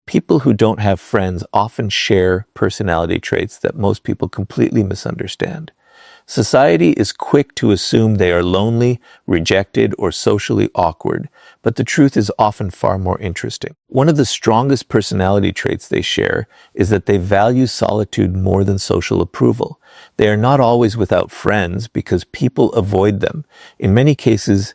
People who don't have friends often share personality traits that most people completely misunderstand. Society is quick to assume they are lonely, rejected, or socially awkward, but the truth is often far more interesting. One of the strongest personality traits they share is that they value solitude more than social approval. They are not always without friends because people avoid them. In many cases,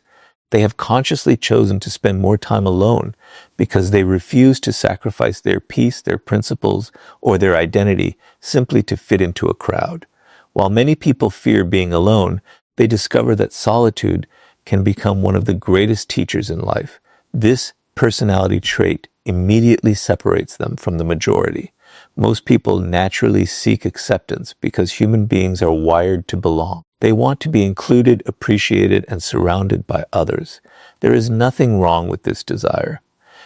they have consciously chosen to spend more time alone because they refuse to sacrifice their peace, their principles, or their identity simply to fit into a crowd. While many people fear being alone, they discover that solitude can become one of the greatest teachers in life. This personality trait immediately separates them from the majority. Most people naturally seek acceptance because human beings are wired to belong. They want to be included, appreciated, and surrounded by others. There is nothing wrong with this desire.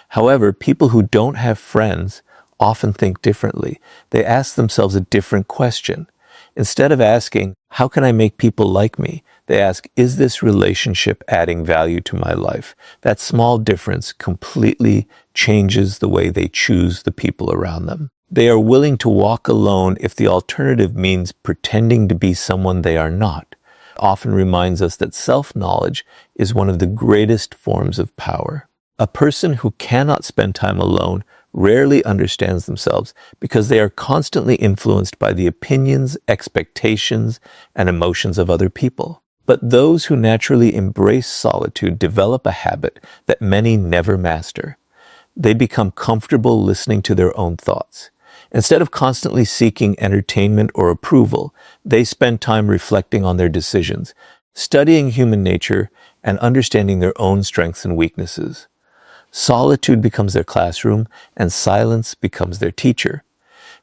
However, people who don't have friends often think differently. They ask themselves a different question. Instead of asking, how can I make people like me? They ask, is this relationship adding value to my life? That small difference completely changes the way they choose the people around them. They are willing to walk alone if the alternative means pretending to be someone they are not. It often reminds us that self-knowledge is one of the greatest forms of power. A person who cannot spend time alone rarely understands themselves because they are constantly influenced by the opinions, expectations, and emotions of other people. But those who naturally embrace solitude develop a habit that many never master. They become comfortable listening to their own thoughts. Instead of constantly seeking entertainment or approval, they spend time reflecting on their decisions, studying human nature, and understanding their own strengths and weaknesses. Solitude becomes their classroom, and silence becomes their teacher.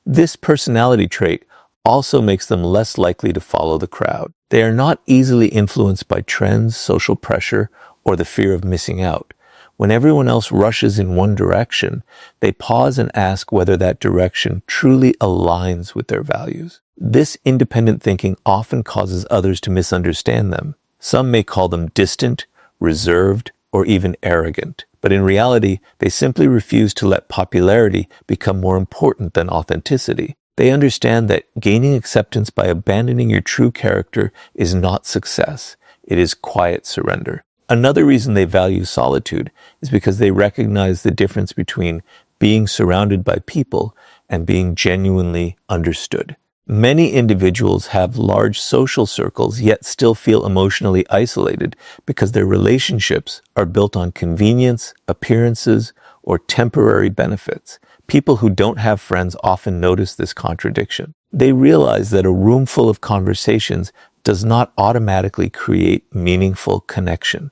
This personality trait also makes them less likely to follow the crowd. They are not easily influenced by trends, social pressure, or the fear of missing out. When everyone else rushes in one direction, they pause and ask whether that direction truly aligns with their values. This independent thinking often causes others to misunderstand them. Some may call them distant, reserved, or even arrogant. But in reality, they simply refuse to let popularity become more important than authenticity. They understand that gaining acceptance by abandoning your true character is not success. It is quiet surrender. Another reason they value solitude is because they recognize the difference between being surrounded by people and being genuinely understood. Many individuals have large social circles yet still feel emotionally isolated because their relationships are built on convenience, appearances, or temporary benefits. People who don't have friends often notice this contradiction. They realize that a room full of conversations does not automatically create meaningful connection.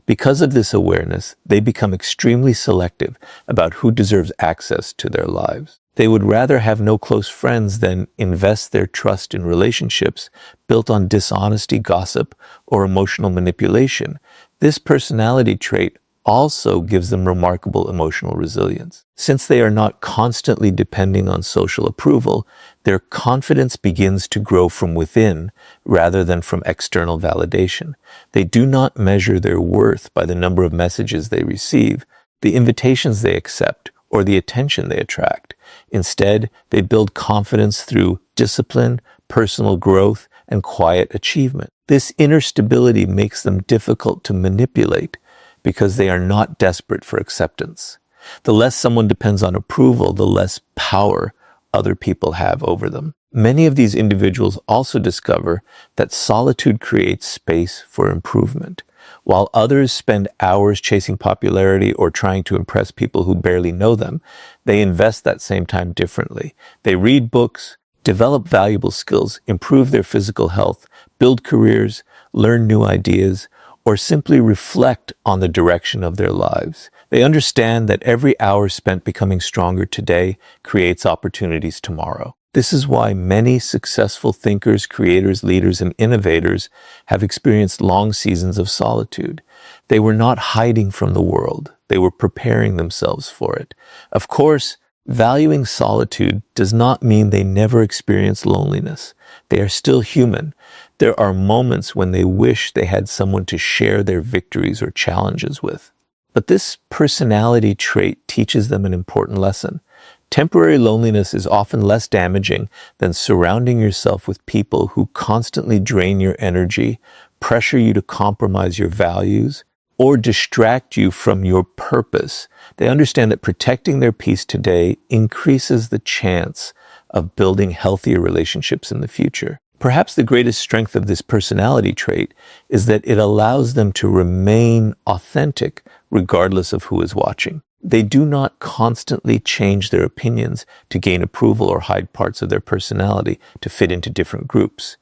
Because of this awareness, they become extremely selective about who deserves access to their lives. They would rather have no close friends than invest their trust in relationships built on dishonesty, gossip, or emotional manipulation. This personality trait also gives them remarkable emotional resilience. Since they are not constantly depending on social approval, their confidence begins to grow from within rather than from external validation. They do not measure their worth by the number of messages they receive, the invitations they accept, or the attention they attract. Instead, they build confidence through discipline, personal growth, and quiet achievement. This inner stability makes them difficult to manipulate because they are not desperate for acceptance. The less someone depends on approval, the less power other people have over them. Many of these individuals also discover that solitude creates space for improvement. While others spend hours chasing popularity or trying to impress people who barely know them, they invest that same time differently. They read books, develop valuable skills, improve their physical health, build careers, learn new ideas, or simply reflect on the direction of their lives. They understand that every hour spent becoming stronger today creates opportunities tomorrow. This is why many successful thinkers, creators, leaders, and innovators have experienced long seasons of solitude. They were not hiding from the world. They were preparing themselves for it. Of course, valuing solitude does not mean they never experience loneliness. They are still human. There are moments when they wish they had someone to share their victories or challenges with. But this personality trait teaches them an important lesson. Temporary loneliness is often less damaging than surrounding yourself with people who constantly drain your energy, pressure you to compromise your values, or distract you from your purpose. They understand that protecting their peace today increases the chance of building healthier relationships in the future. Perhaps the greatest strength of this personality trait is that it allows them to remain authentic regardless of who is watching. They do not constantly change their opinions to gain approval or hide parts of their personality to fit into different groups.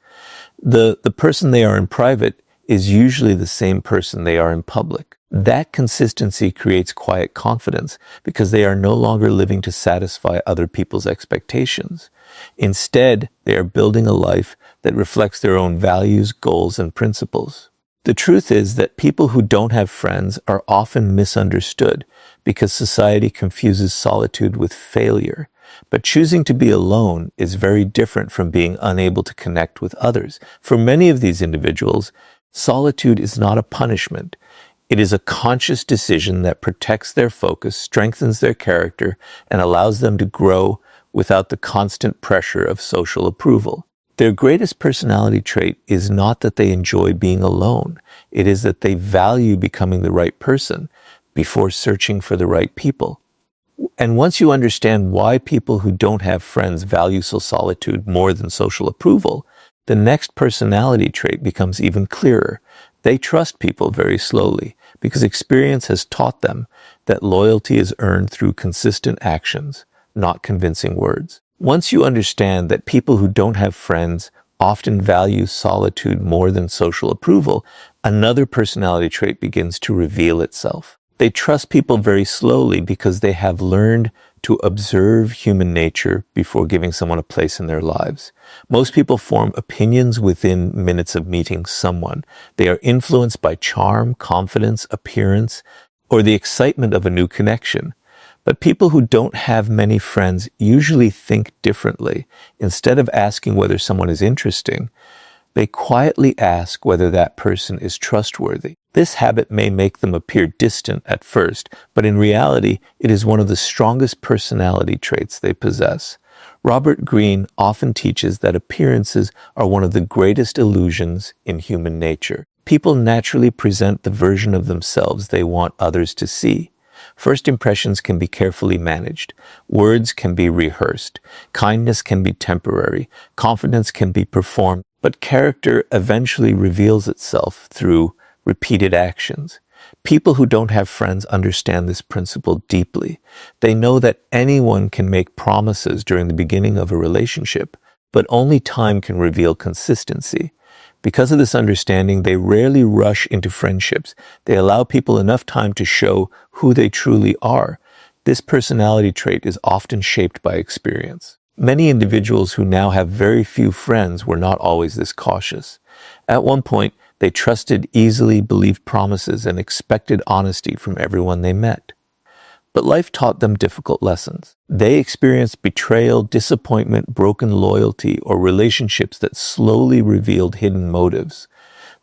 The person they are in private is usually the same person they are in public. That consistency creates quiet confidence because they are no longer living to satisfy other people's expectations. Instead, they are building a life that reflects their own values, goals, and principles. The truth is that people who don't have friends are often misunderstood because society confuses solitude with failure. But choosing to be alone is very different from being unable to connect with others. For many of these individuals, solitude is not a punishment. It is a conscious decision that protects their focus, strengthens their character, and allows them to grow without the constant pressure of social approval. Their greatest personality trait is not that they enjoy being alone. It is that they value becoming the right person before searching for the right people. And once you understand why people who don't have friends value solitude more than social approval, the next personality trait becomes even clearer. They trust people very slowly because experience has taught them that loyalty is earned through consistent actions, not convincing words. Once you understand that people who don't have friends often value solitude more than social approval, another personality trait begins to reveal itself. They trust people very slowly because they have learned to observe human nature before giving someone a place in their lives. Most people form opinions within minutes of meeting someone. They are influenced by charm, confidence, appearance, or the excitement of a new connection. But people who don't have many friends usually think differently. Instead of asking whether someone is interesting, they quietly ask whether that person is trustworthy. This habit may make them appear distant at first, but in reality, it is one of the strongest personality traits they possess. Robert Greene often teaches that appearances are one of the greatest illusions in human nature. People naturally present the version of themselves they want others to see. First impressions can be carefully managed. Words can be rehearsed. Kindness can be temporary. Confidence can be performed. But character eventually reveals itself through repeated actions. People who don't have friends understand this principle deeply. They know that anyone can make promises during the beginning of a relationship, but only time can reveal consistency. Because of this understanding, they rarely rush into friendships. They allow people enough time to show who they truly are. This personality trait is often shaped by experience. Many individuals who now have very few friends were not always this cautious. At one point, they trusted easily, believed promises, and expected honesty from everyone they met. But life taught them difficult lessons. They experienced betrayal, disappointment, broken loyalty, or relationships that slowly revealed hidden motives.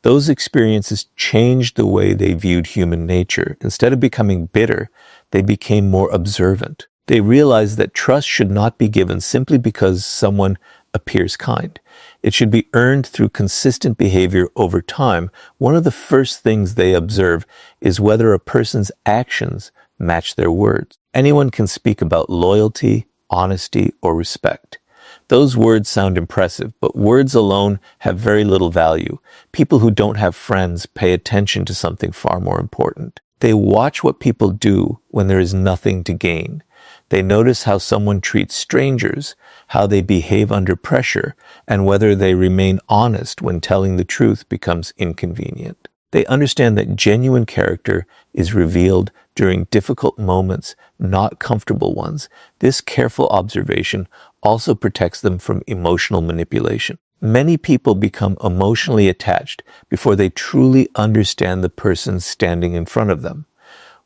Those experiences changed the way they viewed human nature. Instead of becoming bitter, they became more observant. They realized that trust should not be given simply because someone appears kind. It should be earned through consistent behavior over time. One of the first things they observe is whether a person's actions match their words. Anyone can speak about loyalty, honesty, or respect. Those words sound impressive, but words alone have very little value. People who don't have friends pay attention to something far more important. They watch what people do when there is nothing to gain. They notice how someone treats strangers, how they behave under pressure, and whether they remain honest when telling the truth becomes inconvenient. They understand that genuine character is revealed during difficult moments, not comfortable ones. This careful observation also protects them from emotional manipulation. Many people become emotionally attached before they truly understand the person standing in front of them.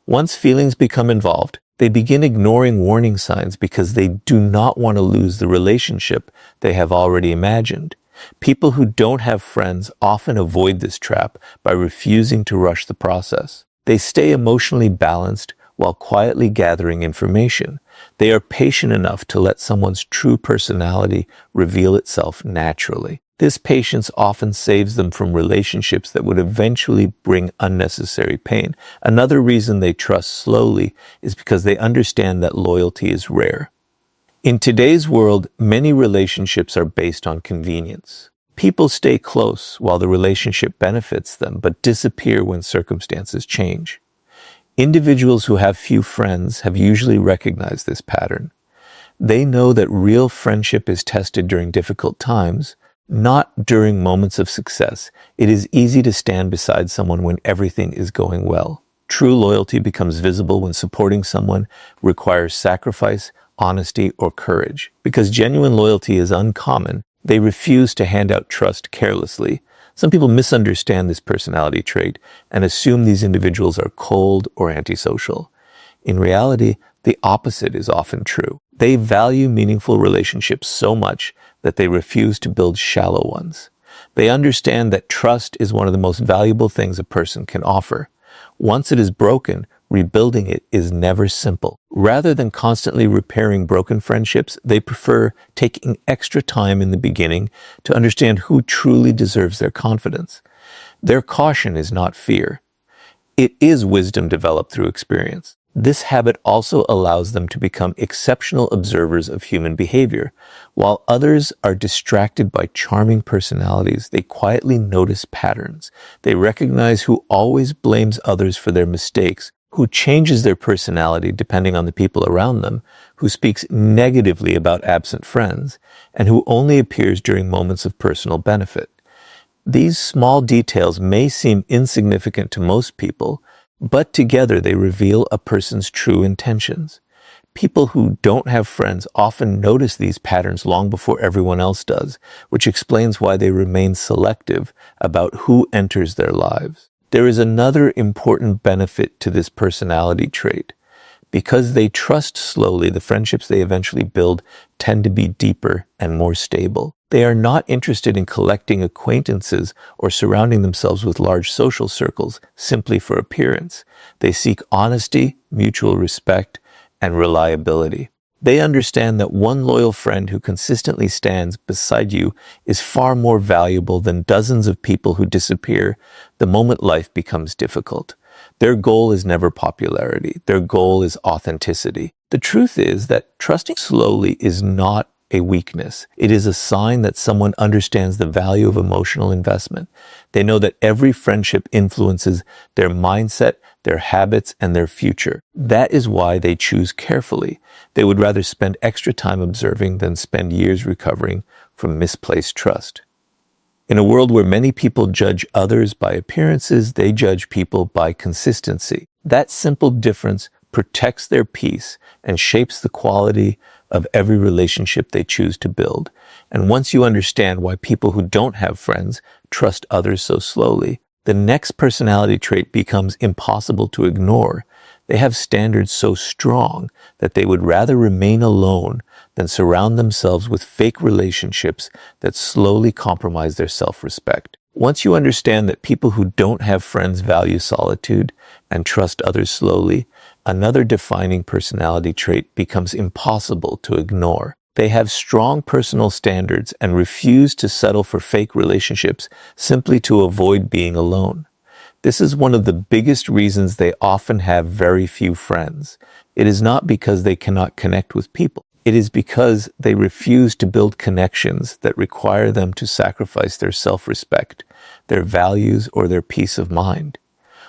Once feelings become involved, they begin ignoring warning signs because they do not want to lose the relationship they have already imagined. People who don't have friends often avoid this trap by refusing to rush the process. They stay emotionally balanced while quietly gathering information. They are patient enough to let someone's true personality reveal itself naturally. This patience often saves them from relationships that would eventually bring unnecessary pain. Another reason they trust slowly is because they understand that loyalty is rare. In today's world, many relationships are based on convenience. People stay close while the relationship benefits them, but disappear when circumstances change. Individuals who have few friends have usually recognized this pattern. They know that real friendship is tested during difficult times, not during moments of success. It is easy to stand beside someone when everything is going well. True loyalty becomes visible when supporting someone requires sacrifice, honesty, or courage. Because genuine loyalty is uncommon, they refuse to hand out trust carelessly. Some people misunderstand this personality trait and assume these individuals are cold or antisocial. In reality, the opposite is often true. They value meaningful relationships so much that they refuse to build shallow ones. They understand that trust is one of the most valuable things a person can offer. Once it is broken, rebuilding it is never simple. Rather than constantly repairing broken friendships, they prefer taking extra time in the beginning to understand who truly deserves their confidence. Their caution is not fear. It is wisdom developed through experience. This habit also allows them to become exceptional observers of human behavior. While others are distracted by charming personalities, they quietly notice patterns. They recognize who always blames others for their mistakes, who changes their personality depending on the people around them, who speaks negatively about absent friends, and who only appears during moments of personal benefit. These small details may seem insignificant to most people, but together they reveal a person's true intentions. People who don't have friends often notice these patterns long before everyone else does, which explains why they remain selective about who enters their lives. There is another important benefit to this personality trait. Because they trust slowly, the friendships they eventually build tend to be deeper and more stable. They are not interested in collecting acquaintances or surrounding themselves with large social circles simply for appearance. They seek honesty, mutual respect, and reliability. They understand that one loyal friend who consistently stands beside you is far more valuable than dozens of people who disappear the moment life becomes difficult. Their goal is never popularity. Their goal is authenticity. The truth is that trusting slowly is not a weakness. It is a sign that someone understands the value of emotional investment. They know that every friendship influences their mindset, their habits, and their future. That is why they choose carefully. They would rather spend extra time observing than spend years recovering from misplaced trust. In a world where many people judge others by appearances, they judge people by consistency. That simple difference protects their peace and shapes the quality of every relationship they choose to build. And once you understand why people who don't have friends trust others so slowly, the next personality trait becomes impossible to ignore. They have standards so strong that they would rather remain alone than surround themselves with fake relationships that slowly compromise their self-respect. Once you understand that people who don't have friends value solitude and trust others slowly, another defining personality trait becomes impossible to ignore. They have strong personal standards and refuse to settle for fake relationships simply to avoid being alone. This is one of the biggest reasons they often have very few friends. It is not because they cannot connect with people. It is because they refuse to build connections that require them to sacrifice their self-respect, their values, or their peace of mind.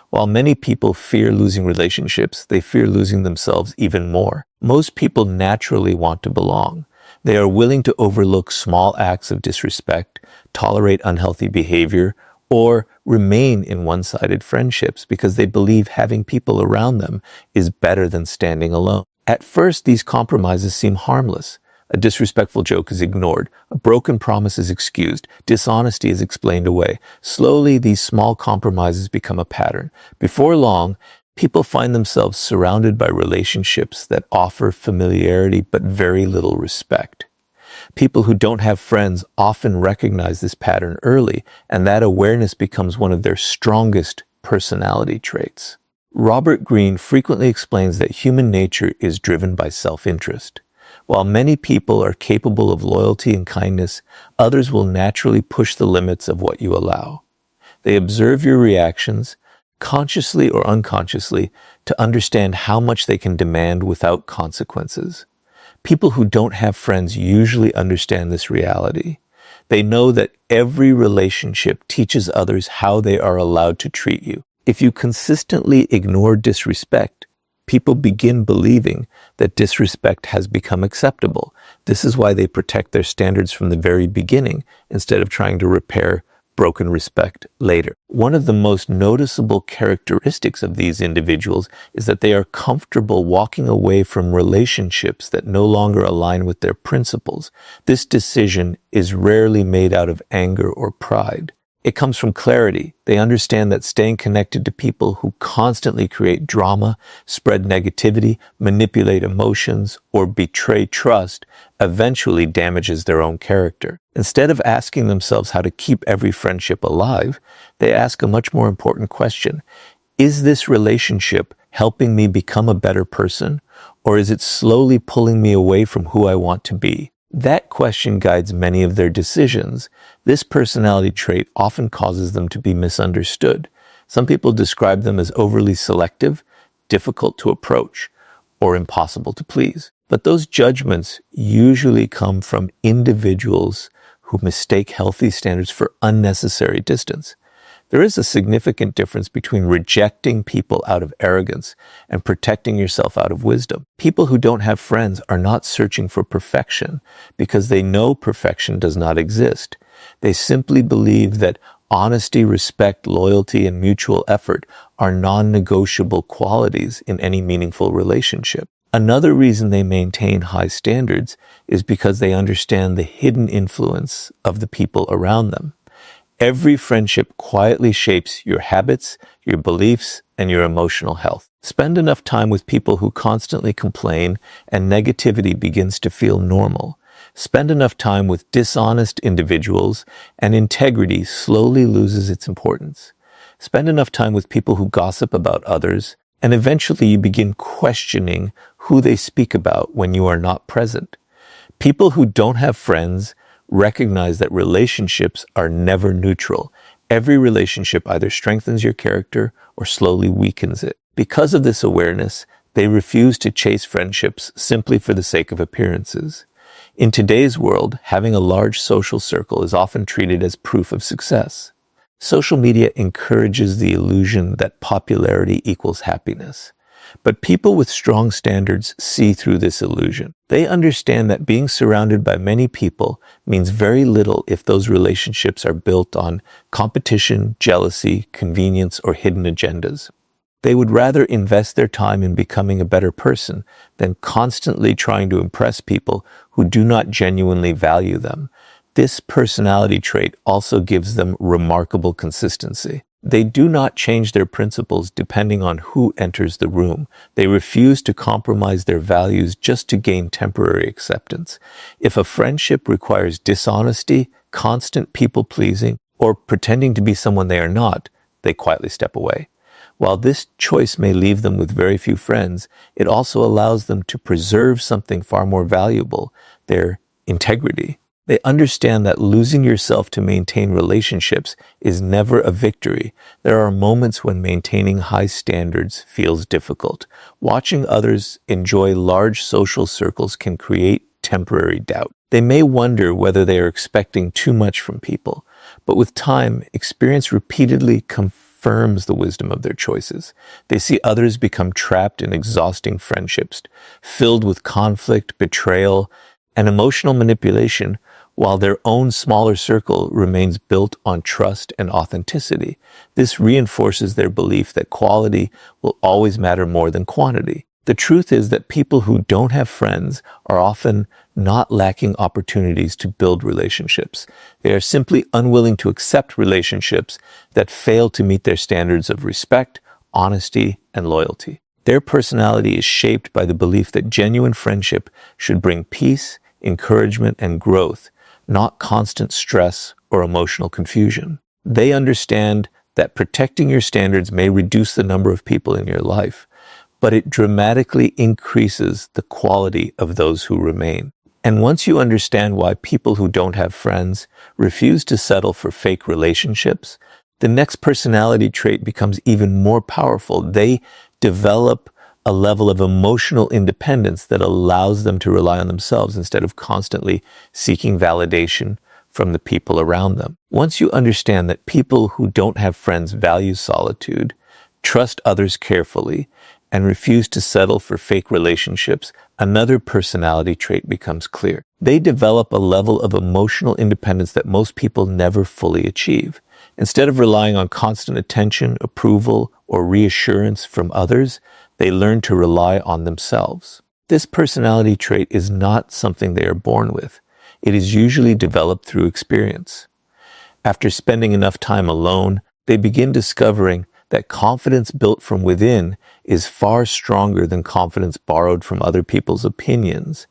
While many people fear losing relationships, they fear losing themselves even more. Most people naturally want to belong. They are willing to overlook small acts of disrespect, tolerate unhealthy behavior, or remain in one-sided friendships because they believe having people around them is better than standing alone. At first, these compromises seem harmless. A disrespectful joke is ignored, a broken promise is excused, dishonesty is explained away. Slowly, these small compromises become a pattern. Before long, people find themselves surrounded by relationships that offer familiarity but very little respect. People who don't have friends often recognize this pattern early, and that awareness becomes one of their strongest personality traits. Robert Greene frequently explains that human nature is driven by self-interest. While many people are capable of loyalty and kindness, others will naturally push the limits of what you allow. They observe your reactions, consciously or unconsciously, to understand how much they can demand without consequences. People who don't have friends usually understand this reality. They know that every relationship teaches others how they are allowed to treat you. If you consistently ignore disrespect, people begin believing that disrespect has become acceptable. This is why they protect their standards from the very beginning instead of trying to repair broken respect later. One of the most noticeable characteristics of these individuals is that they are comfortable walking away from relationships that no longer align with their principles. This decision is rarely made out of anger or pride. It comes from clarity. They understand that staying connected to people who constantly create drama, spread negativity, manipulate emotions, or betray trust eventually damages their own character. Instead of asking themselves how to keep every friendship alive, they ask a much more important question. Is this relationship helping me become a better person, or is it slowly pulling me away from who I want to be? That question guides many of their decisions. This personality trait often causes them to be misunderstood. Some people describe them as overly selective, difficult to approach, or impossible to please. But those judgments usually come from individuals who mistake healthy standards for unnecessary distance. There is a significant difference between rejecting people out of arrogance and protecting yourself out of wisdom. People who don't have friends are not searching for perfection because they know perfection does not exist. They simply believe that honesty, respect, loyalty, and mutual effort are non-negotiable qualities in any meaningful relationship. Another reason they maintain high standards is because they understand the hidden influence of the people around them. Every friendship quietly shapes your habits, your beliefs, and your emotional health. Spend enough time with people who constantly complain and negativity begins to feel normal. Spend enough time with dishonest individuals and integrity slowly loses its importance. Spend enough time with people who gossip about others, and eventually you begin questioning who they speak about when you are not present. People who don't have friends recognize that relationships are never neutral. Every relationship either strengthens your character or slowly weakens it. Because of this awareness, they refuse to chase friendships simply for the sake of appearances. In today's world, having a large social circle is often treated as proof of success. Social media encourages the illusion that popularity equals happiness. But people with strong standards see through this illusion. They understand that being surrounded by many people means very little if those relationships are built on competition, jealousy, convenience, or hidden agendas. They would rather invest their time in becoming a better person than constantly trying to impress people who do not genuinely value them. This personality trait also gives them remarkable consistency. They do not change their principles depending on who enters the room. They refuse to compromise their values just to gain temporary acceptance. If a friendship requires dishonesty, constant people-pleasing, or pretending to be someone they are not, they quietly step away. While this choice may leave them with very few friends, it also allows them to preserve something far more valuable, their integrity. They understand that losing yourself to maintain relationships is never a victory. There are moments when maintaining high standards feels difficult. Watching others enjoy large social circles can create temporary doubt. They may wonder whether they are expecting too much from people, but with time, experience repeatedly confirms the wisdom of their choices. They see others become trapped in exhausting friendships, filled with conflict, betrayal, and emotional manipulation, while their own smaller circle remains built on trust and authenticity. This reinforces their belief that quality will always matter more than quantity. The truth is that people who don't have friends are often not lacking opportunities to build relationships. They are simply unwilling to accept relationships that fail to meet their standards of respect, honesty, and loyalty. Their personality is shaped by the belief that genuine friendship should bring peace, encouragement, and growth, not constant stress or emotional confusion. They understand that protecting your standards may reduce the number of people in your life, but it dramatically increases the quality of those who remain. And once you understand why people who don't have friends refuse to settle for fake relationships, the next personality trait becomes even more powerful. They develop a level of emotional independence that allows them to rely on themselves instead of constantly seeking validation from the people around them. Once you understand that people who don't have friends value solitude, trust others carefully, and refuse to settle for fake relationships, another personality trait becomes clear. They develop a level of emotional independence that most people never fully achieve. Instead of relying on constant attention, approval, or reassurance from others, they learn to rely on themselves. This personality trait is not something they are born with. It is usually developed through experience. After spending enough time alone, they begin discovering that confidence built from within is far stronger than confidence borrowed from other people's opinions.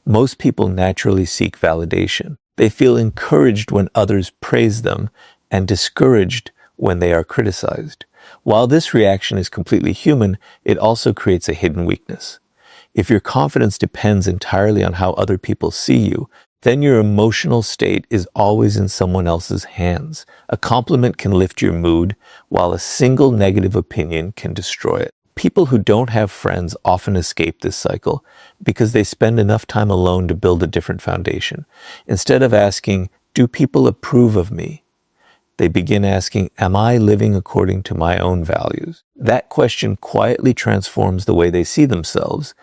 Most people naturally seek validation. They feel encouraged when others praise them and discouraged when they are criticized. While this reaction is completely human, it also creates a hidden weakness. If your confidence depends entirely on how other people see you, then your emotional state is always in someone else's hands. A compliment can lift your mood, while a single negative opinion can destroy it. People who don't have friends often escape this cycle because they spend enough time alone to build a different foundation. Instead of asking, "Do people approve of me?" they begin asking, "Am I living according to my own values?" That question quietly transforms the way they see themselves.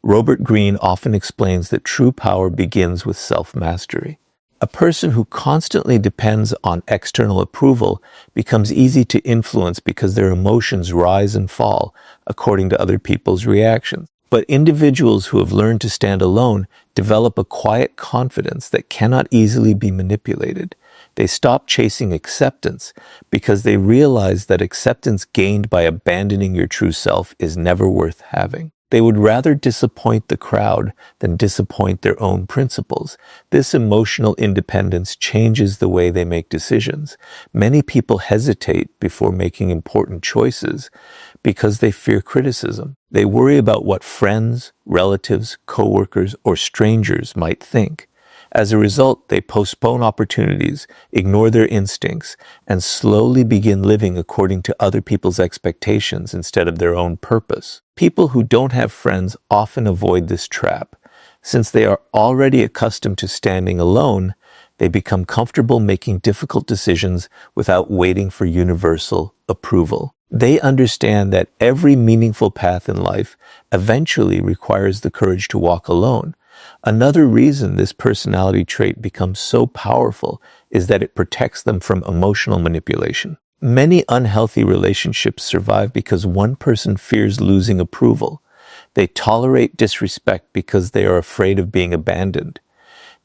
Robert Greene often explains that true power begins with self-mastery. A person who constantly depends on external approval becomes easy to influence because their emotions rise and fall according to other people's reactions. But individuals who have learned to stand alone develop a quiet confidence that cannot easily be manipulated. They stop chasing acceptance because they realize that acceptance gained by abandoning your true self is never worth having. They would rather disappoint the crowd than disappoint their own principles. This emotional independence changes the way they make decisions. Many people hesitate before making important choices because they fear criticism. They worry about what friends, relatives, coworkers, or strangers might think. As a result, they postpone opportunities, ignore their instincts, and slowly begin living according to other people's expectations instead of their own purpose. People who don't have friends often avoid this trap. Since they are already accustomed to standing alone, they become comfortable making difficult decisions without waiting for universal approval. They understand that every meaningful path in life eventually requires the courage to walk alone. Another reason this personality trait becomes so powerful is that it protects them from emotional manipulation. Many unhealthy relationships survive because one person fears losing approval. They tolerate disrespect because they are afraid of being abandoned.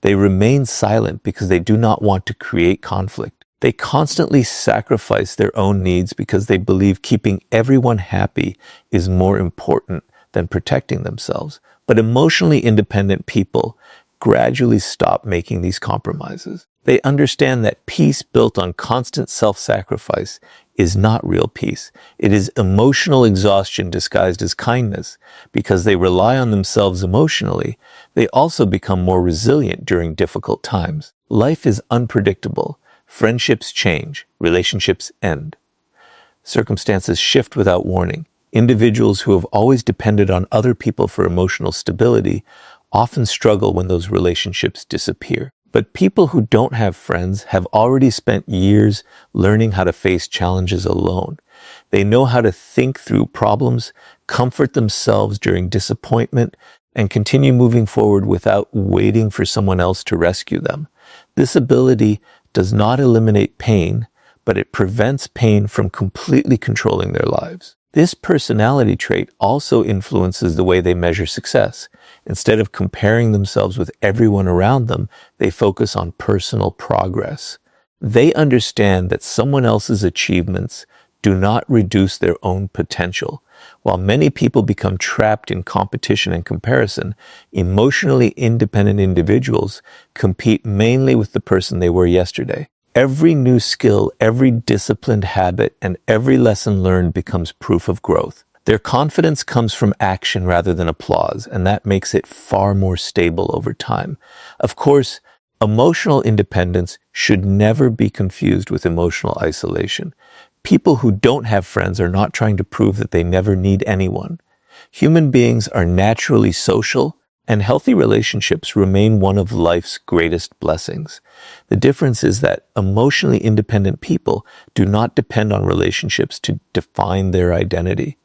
They remain silent because they do not want to create conflict. They constantly sacrifice their own needs because they believe keeping everyone happy is more important than protecting themselves. But emotionally independent people gradually stop making these compromises. They understand that peace built on constant self-sacrifice is not real peace. It is emotional exhaustion disguised as kindness. Because they rely on themselves emotionally, they also become more resilient during difficult times. Life is unpredictable. Friendships change. Relationships end. Circumstances shift without warning. Individuals who have always depended on other people for emotional stability often struggle when those relationships disappear. But people who don't have friends have already spent years learning how to face challenges alone. They know how to think through problems, comfort themselves during disappointment, and continue moving forward without waiting for someone else to rescue them. This ability does not eliminate pain, but it prevents pain from completely controlling their lives. This personality trait also influences the way they measure success. Instead of comparing themselves with everyone around them, they focus on personal progress. They understand that someone else's achievements do not reduce their own potential. While many people become trapped in competition and comparison, emotionally independent individuals compete mainly with the person they were yesterday. Every new skill, every disciplined habit, and every lesson learned becomes proof of growth. Their confidence comes from action rather than applause, and that makes it far more stable over time. Of course, emotional independence should never be confused with emotional isolation. People who don't have friends are not trying to prove that they never need anyone. Human beings are naturally social, and healthy relationships remain one of life's greatest blessings. The difference is that emotionally independent people do not depend on relationships to define their identity.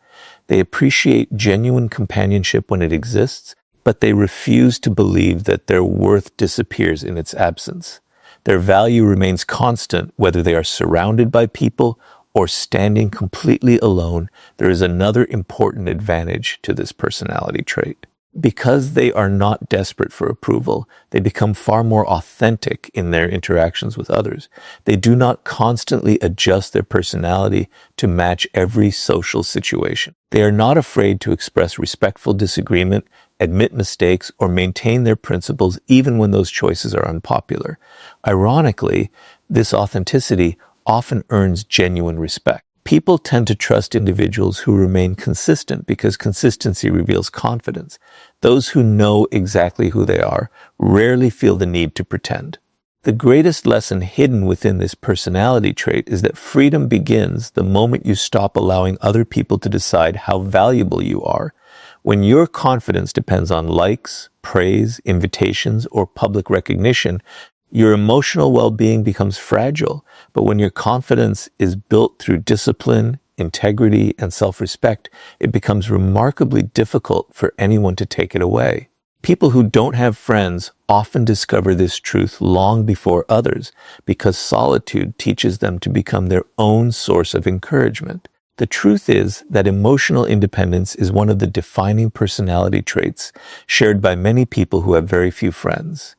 They appreciate genuine companionship when it exists, but they refuse to believe that their worth disappears in its absence. Their value remains constant whether they are surrounded by people or standing completely alone. There is another important advantage to this personality trait. Because they are not desperate for approval, they become far more authentic in their interactions with others. They do not constantly adjust their personality to match every social situation. They are not afraid to express respectful disagreement, admit mistakes, or maintain their principles even when those choices are unpopular. Ironically, this authenticity often earns genuine respect. People tend to trust individuals who remain consistent because consistency reveals confidence. Those who know exactly who they are rarely feel the need to pretend. The greatest lesson hidden within this personality trait is that freedom begins the moment you stop allowing other people to decide how valuable you are. When your confidence depends on likes, praise, invitations, or public recognition, your emotional well-being becomes fragile. But when your confidence is built through discipline, integrity, and self-respect, it becomes remarkably difficult for anyone to take it away. People who don't have friends often discover this truth long before others because solitude teaches them to become their own source of encouragement. The truth is that emotional independence is one of the defining personality traits shared by many people who have very few friends.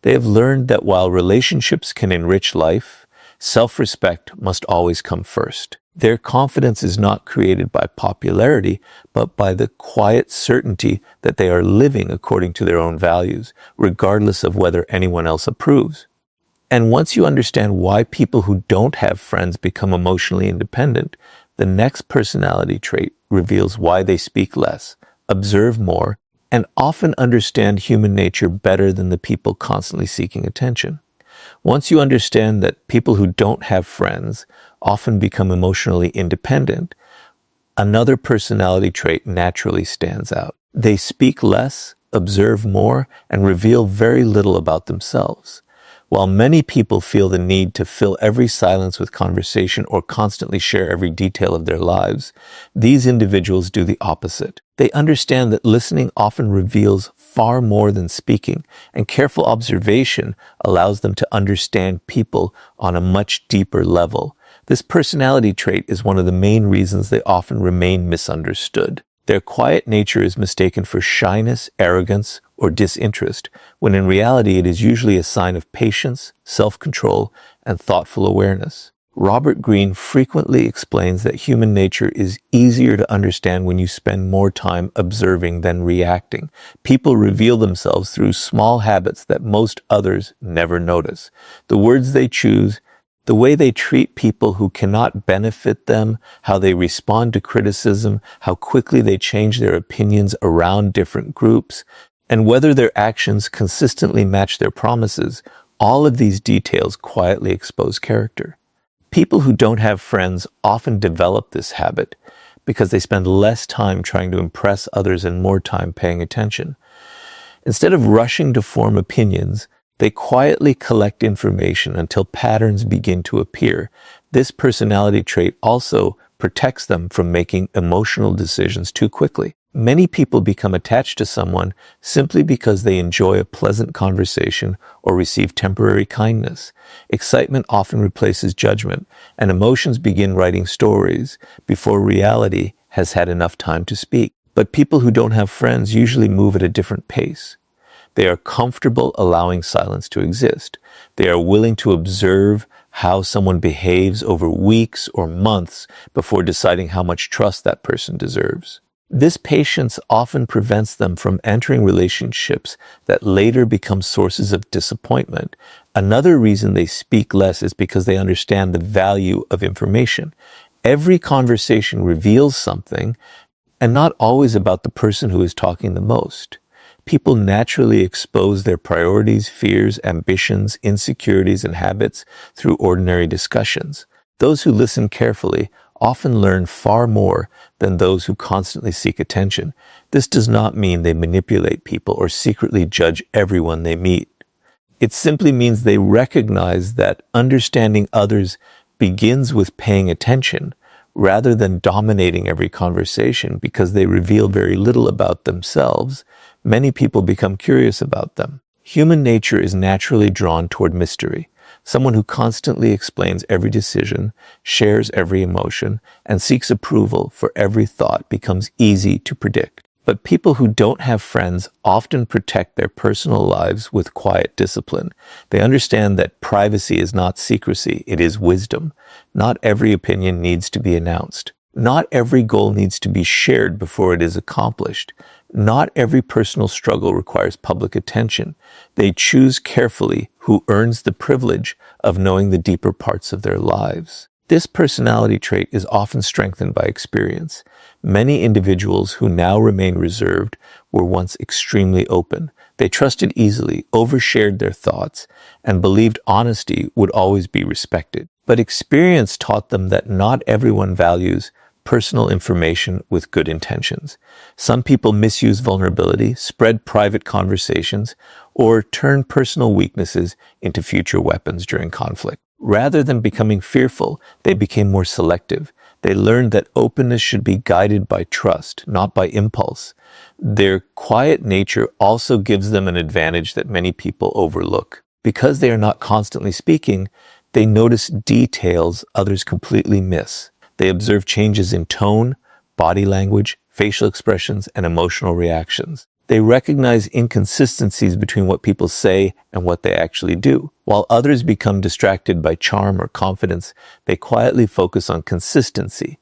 They have learned that while relationships can enrich life, self-respect must always come first. Their confidence is not created by popularity, but by the quiet certainty that they are living according to their own values, regardless of whether anyone else approves. And once you understand why people who don't have friends become emotionally independent, the next personality trait reveals why they speak less, observe more, and often understand human nature better than the people constantly seeking attention. Once you understand that people who don't have friends often become emotionally independent, another personality trait naturally stands out. They speak less, observe more, and reveal very little about themselves. While many people feel the need to fill every silence with conversation or constantly share every detail of their lives, these individuals do the opposite. They understand that listening often reveals far more than speaking, and careful observation allows them to understand people on a much deeper level. This personality trait is one of the main reasons they often remain misunderstood. Their quiet nature is mistaken for shyness, arrogance, or disinterest, when in reality it is usually a sign of patience, self-control, and thoughtful awareness. Robert Greene frequently explains that human nature is easier to understand when you spend more time observing than reacting. People reveal themselves through small habits that most others never notice. The words they choose, the way they treat people who cannot benefit them, how they respond to criticism, how quickly they change their opinions around different groups, and whether their actions consistently match their promises, all of these details quietly expose character. People who don't have friends often develop this habit because they spend less time trying to impress others and more time paying attention. Instead of rushing to form opinions, they quietly collect information until patterns begin to appear. This personality trait also protects them from making emotional decisions too quickly. Many people become attached to someone simply because they enjoy a pleasant conversation or receive temporary kindness. Excitement often replaces judgment, and emotions begin writing stories before reality has had enough time to speak. But people who don't have friends usually move at a different pace. They are comfortable allowing silence to exist. They are willing to observe how someone behaves over weeks or months before deciding how much trust that person deserves. This patience often prevents them from entering relationships that later become sources of disappointment. Another reason they speak less is because they understand the value of information. Every conversation reveals something, and not always about the person who is talking the most. People naturally expose their priorities, fears, ambitions, insecurities, and habits through ordinary discussions. Those who listen carefully often learn far more than those who constantly seek attention. This does not mean they manipulate people or secretly judge everyone they meet. It simply means they recognize that understanding others begins with paying attention rather than dominating every conversation. Because they reveal very little about themselves, many people become curious about them. Human nature is naturally drawn toward mystery. Someone who constantly explains every decision, shares every emotion, and seeks approval for every thought becomes easy to predict. But people who don't have friends often protect their personal lives with quiet discipline. They understand that privacy is not secrecy, it is wisdom. Not every opinion needs to be announced. Not every goal needs to be shared before it is accomplished. Not every personal struggle requires public attention. They choose carefully who earns the privilege of knowing the deeper parts of their lives. This personality trait is often strengthened by experience. Many individuals who now remain reserved were once extremely open. They trusted easily, overshared their thoughts, and believed honesty would always be respected. But experience taught them that not everyone values personal information with good intentions. Some people misuse vulnerability, spread private conversations, or turn personal weaknesses into future weapons during conflict. Rather than becoming fearful, they became more selective. They learned that openness should be guided by trust, not by impulse. Their quiet nature also gives them an advantage that many people overlook. Because they are not constantly speaking, they notice details others completely miss. They observe changes in tone, body language, facial expressions, and emotional reactions. They recognize inconsistencies between what people say and what they actually do. While others become distracted by charm or confidence, they quietly focus on consistency.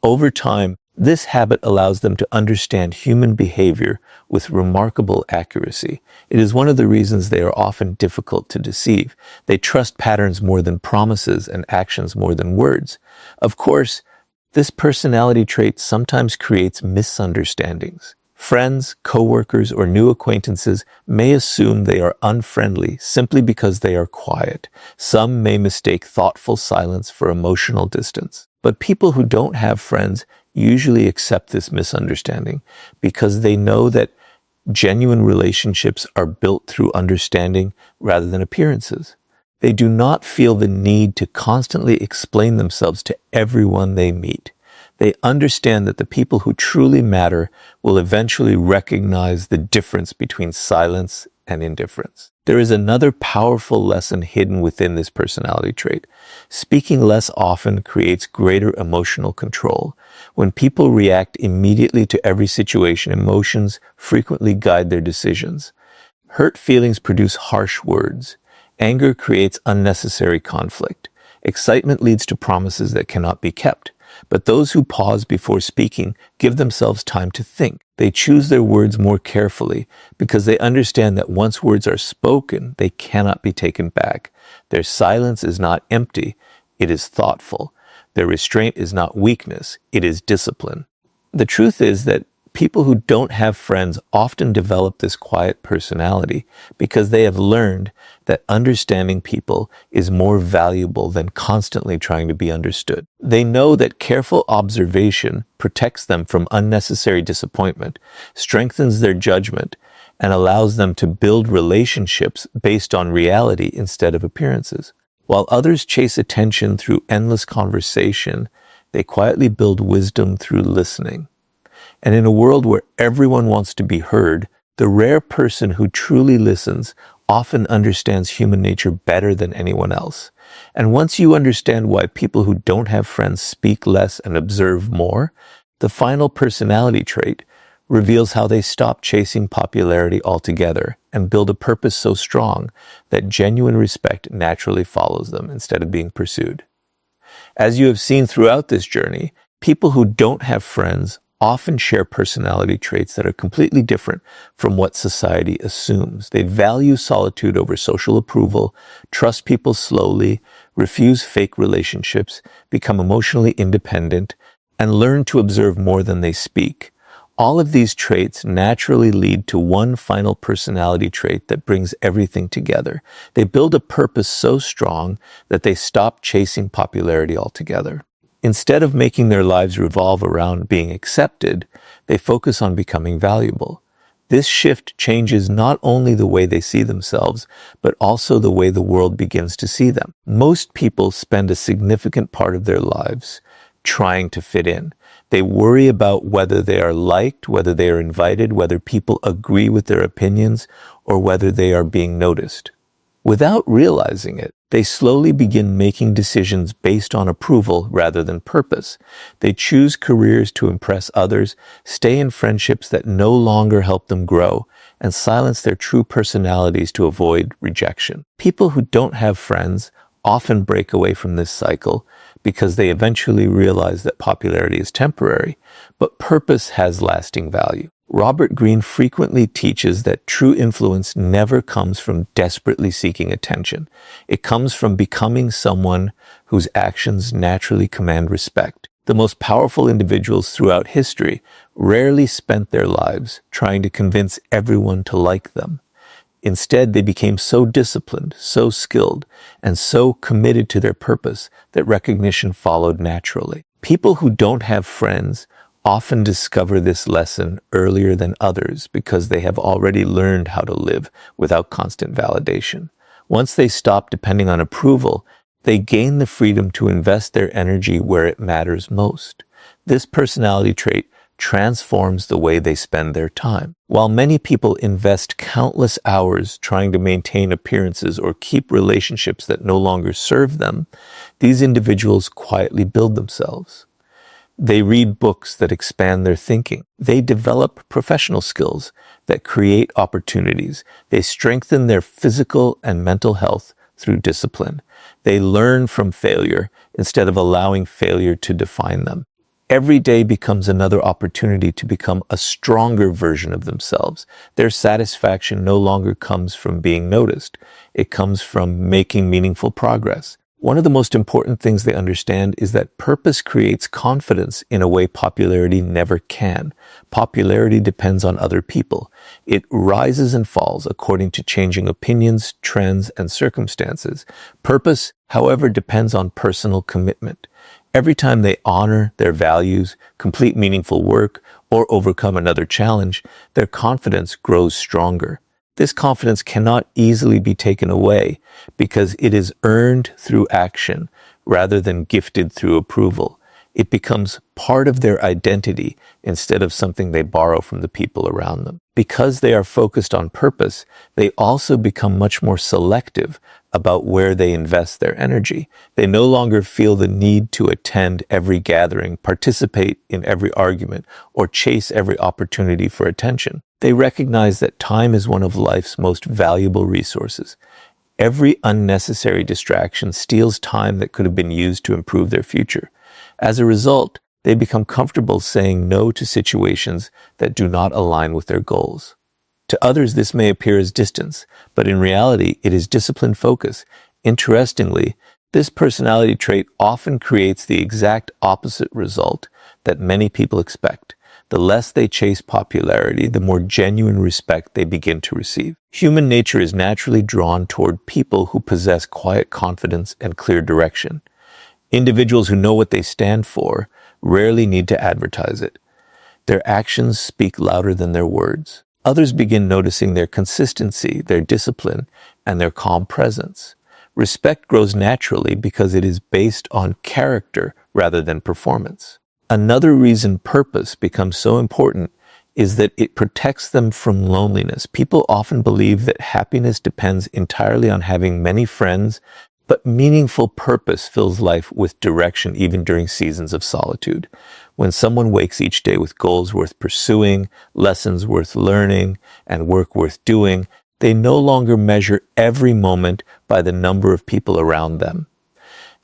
Over time, this habit allows them to understand human behavior with remarkable accuracy. It is one of the reasons they are often difficult to deceive. They trust patterns more than promises and actions more than words. Of course, this personality trait sometimes creates misunderstandings. Friends, coworkers, or new acquaintances may assume they are unfriendly simply because they are quiet. Some may mistake thoughtful silence for emotional distance. But people who don't have friends usually accept this misunderstanding because they know that genuine relationships are built through understanding rather than appearances. They do not feel the need to constantly explain themselves to everyone they meet. They understand that the people who truly matter will eventually recognize the difference between silence and indifference. There is another powerful lesson hidden within this personality trait. Speaking less often creates greater emotional control. When people react immediately to every situation, emotions frequently guide their decisions. Hurt feelings produce harsh words. Anger creates unnecessary conflict. Excitement leads to promises that cannot be kept. But those who pause before speaking give themselves time to think. They choose their words more carefully because they understand that once words are spoken, they cannot be taken back. Their silence is not empty, it is thoughtful. Their restraint is not weakness, it is discipline. The truth is that people who don't have friends often develop this quiet personality because they have learned that understanding people is more valuable than constantly trying to be understood. They know that careful observation protects them from unnecessary disappointment, strengthens their judgment, and allows them to build relationships based on reality instead of appearances. While others chase attention through endless conversation, they quietly build wisdom through listening. And in a world where everyone wants to be heard, the rare person who truly listens often understands human nature better than anyone else. And once you understand why people who don't have friends speak less and observe more, the final personality trait reveals how they stop chasing popularity altogether and build a purpose so strong that genuine respect naturally follows them instead of being pursued. As you have seen throughout this journey, people who don't have friends often share personality traits that are completely different from what society assumes. They value solitude over social approval, trust people slowly, refuse fake relationships, become emotionally independent, and learn to observe more than they speak. All of these traits naturally lead to one final personality trait that brings everything together. They build a purpose so strong that they stop chasing popularity altogether. Instead of making their lives revolve around being accepted, they focus on becoming valuable. This shift changes not only the way they see themselves, but also the way the world begins to see them. Most people spend a significant part of their lives trying to fit in. They worry about whether they are liked, whether they are invited, whether people agree with their opinions, or whether they are being noticed. Without realizing it, they slowly begin making decisions based on approval rather than purpose. They choose careers to impress others, stay in friendships that no longer help them grow, and silence their true personalities to avoid rejection. People who don't have friends often break away from this cycle because they eventually realize that popularity is temporary, but purpose has lasting value. Robert Greene frequently teaches that true influence never comes from desperately seeking attention. It comes from becoming someone whose actions naturally command respect. The most powerful individuals throughout history rarely spent their lives trying to convince everyone to like them. Instead, they became so disciplined, so skilled, and so committed to their purpose that recognition followed naturally. People who don't have friends often discover this lesson earlier than others because they have already learned how to live without constant validation. Once they stop depending on approval, they gain the freedom to invest their energy where it matters most. This personality trait transforms the way they spend their time. While many people invest countless hours trying to maintain appearances or keep relationships that no longer serve them, these individuals quietly build themselves. They read books that expand their thinking. They develop professional skills that create opportunities. They strengthen their physical and mental health through discipline. They learn from failure instead of allowing failure to define them. Every day becomes another opportunity to become a stronger version of themselves. Their satisfaction no longer comes from being noticed. It comes from making meaningful progress. One of the most important things they understand is that purpose creates confidence in a way popularity never can. Popularity depends on other people. It rises and falls according to changing opinions, trends, and circumstances. Purpose, however, depends on personal commitment. Every time they honor their values, complete meaningful work, or overcome another challenge, their confidence grows stronger. This confidence cannot easily be taken away because it is earned through action rather than gifted through approval. It becomes part of their identity instead of something they borrow from the people around them. Because they are focused on purpose, they also become much more selective about where they invest their energy. They no longer feel the need to attend every gathering, participate in every argument, or chase every opportunity for attention. They recognize that time is one of life's most valuable resources. Every unnecessary distraction steals time that could have been used to improve their future. As a result, they become comfortable saying no to situations that do not align with their goals. To others, this may appear as distance, but in reality, it is disciplined focus. Interestingly, this personality trait often creates the exact opposite result that many people expect. The less they chase popularity, the more genuine respect they begin to receive. Human nature is naturally drawn toward people who possess quiet confidence and clear direction. Individuals who know what they stand for rarely need to advertise it. Their actions speak louder than their words. Others begin noticing their consistency, their discipline, and their calm presence. Respect grows naturally because it is based on character rather than performance. Another reason purpose becomes so important is that it protects them from loneliness. People often believe that happiness depends entirely on having many friends, but meaningful purpose fills life with direction even during seasons of solitude. When someone wakes each day with goals worth pursuing, lessons worth learning, and work worth doing, they no longer measure every moment by the number of people around them.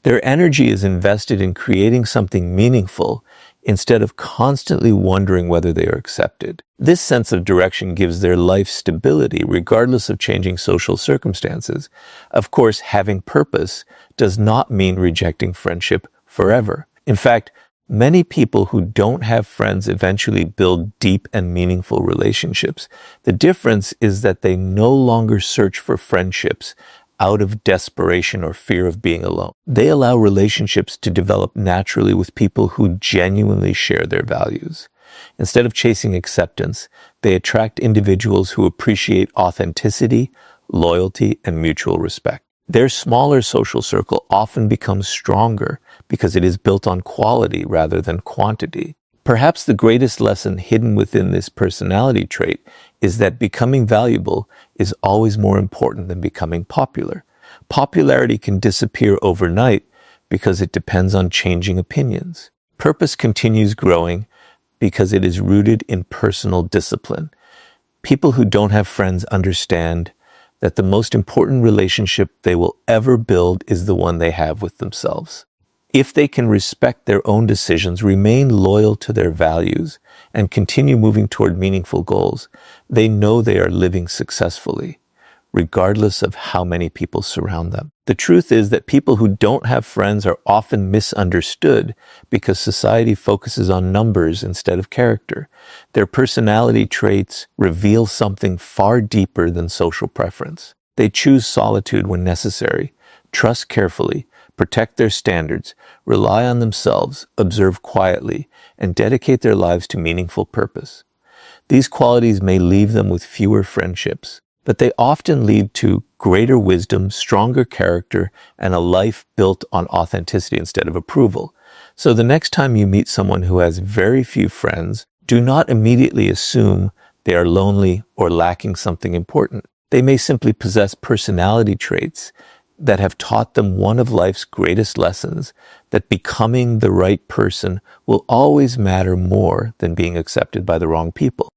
Their energy is invested in creating something meaningful instead of constantly wondering whether they are accepted. This sense of direction gives their life stability regardless of changing social circumstances. Of course, having purpose does not mean rejecting friendship forever. In fact, many people who don't have friends eventually build deep and meaningful relationships. The difference is that they no longer search for friendships out of desperation or fear of being alone. They allow relationships to develop naturally with people who genuinely share their values. Instead of chasing acceptance, they attract individuals who appreciate authenticity, loyalty, and mutual respect. Their smaller social circle often becomes stronger because it is built on quality rather than quantity. Perhaps the greatest lesson hidden within this personality trait is that becoming valuable is always more important than becoming popular. Popularity can disappear overnight because it depends on changing opinions. Purpose continues growing because it is rooted in personal discipline. People who don't have friends understand that the most important relationship they will ever build is the one they have with themselves. If they can respect their own decisions, remain loyal to their values, and continue moving toward meaningful goals, they know they are living successfully, regardless of how many people surround them. The truth is that people who don't have friends are often misunderstood because society focuses on numbers instead of character. Their personality traits reveal something far deeper than social preference. They choose solitude when necessary, trust carefully, protect their standards, rely on themselves, observe quietly, and dedicate their lives to meaningful purpose. These qualities may leave them with fewer friendships, but they often lead to greater wisdom, stronger character, and a life built on authenticity instead of approval. So the next time you meet someone who has very few friends, do not immediately assume they are lonely or lacking something important. They may simply possess personality traits that have taught them one of life's greatest lessons, that becoming the right person will always matter more than being accepted by the wrong people.